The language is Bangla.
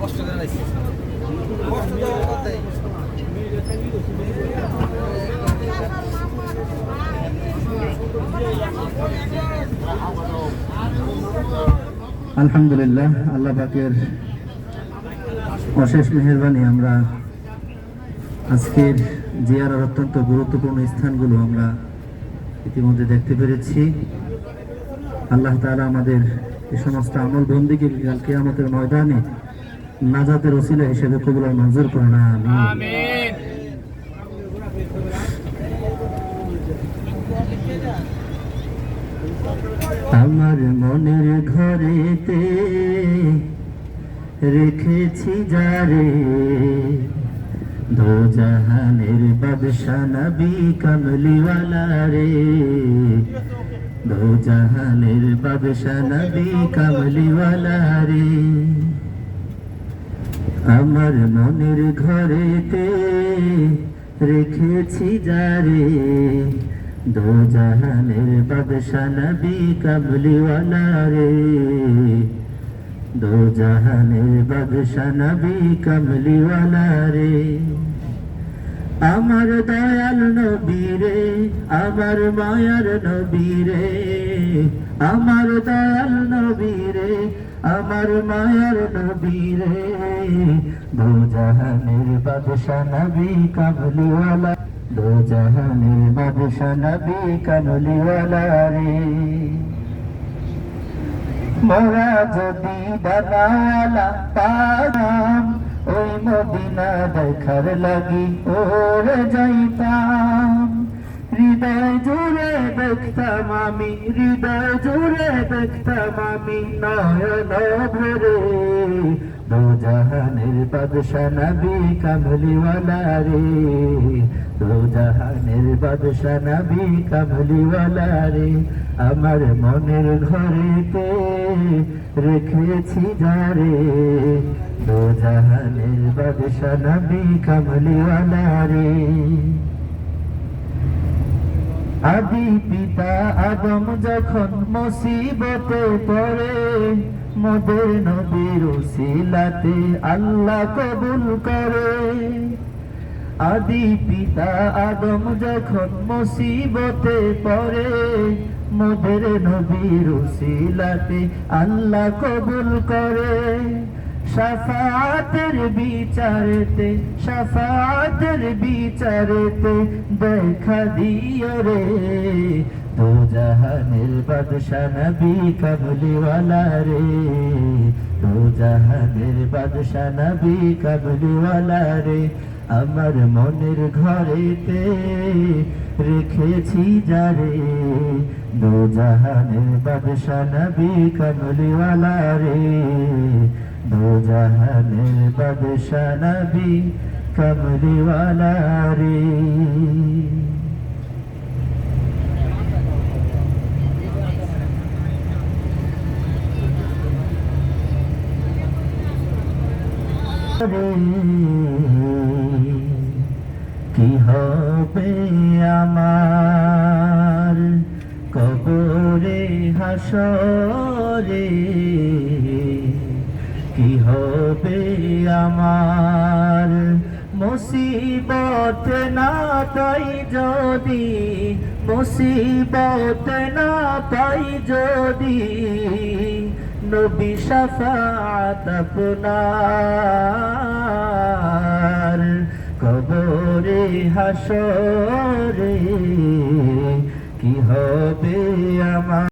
কষ্ট করে রাখছি কষ্ট দেওয়ার কথাই আলহামদুলিল্লাহ, আল্লাহ পাকের অশেষ মেহেরবানি। আমরা আজকের জিয়ারার অত্যন্ত গুরুত্বপূর্ণ স্থানগুলো আমরা ইতিমধ্যে দেখতে পেরেছি। আল্লাহ তাআলা আমাদের এই সমস্ত আমল বন্দিকে কাল কিয়ামতের ময়দানে নাজাতের ওসিলা হিসেবে কবুল ও মঞ্জুর করুন, আমিন। আমার মনের ঘরেতে রেখেছি যারে, দো জাহানের বাদশা নবী কামলিওয়ালা রে, দো জাহানের বাদশা নবী কামলিওয়ালা রে। আমার মনের ঘরেতে রেখেছি যারে, দো জাহানের বাদশা নবী কামলিওয়ালা রে, দো জাহানের বাদশা নবী কামলিওয়ালা রে। আমার দয়াল নবী রে, আমার মায়ার নবী রে, আমার দয়াল নবী রে, আমার মায়ার নবী রে, দো জাহানের বাদশা নবী কামলিওয়ালা, দো জাহানের বাদশা নবী কামলিওয়ালা রে। মোরা যদি ডানাওয়ালা পাতাম, ওই মদিনা দেখার লাগি ওরে যাইতাম। হৃদয় জুড়ে দেখতাম আমি, হৃদয় জুড়ে দেখতাম আমি নয়ন ভরে, দো জাহানের বাদশা নবী কামলিওয়ালা রে, দো জাহানের বাদশা নবী কামলিওয়ালা রে। আমার মনের ঘরেতে রেখেছি যারে, দো জাহানের বাদশা নবী কামলিওয়ালা রে। আদি পিতা আদম যখন মুসিবতে পড়ে, মোদের নবীর উসিলাতে আল্লাহ কবুল করে। আদি পিতা আদম যখন মুসিবতে পড়ে, মোদের নবীর উসিলাতে আল্লাহ কবুল করে। শাফাআতের বিচারেতে, শাফাআতের বিচারেতে দেখা দিও রে, দো জাহানের বাদশা নবী কামলিওয়ালা রে, দো জাহানের বাদশা নবী কামলিওয়ালা রে। আমার মনের ঘরেতে রেখেছি যারে, দো জাহানের বাদশা নবী কামলিওয়ালা রে, দো জাহানের বাদশা নবী কামলিওয়ালা রে। কি হবে আমার কবরে হাসরে, কি হবে আমার মুসিবত না পাই যদি, মুসিবত না পাই যদি, নবী শাফাআত আপনার কবরে হাসরে, কি হবে আমার।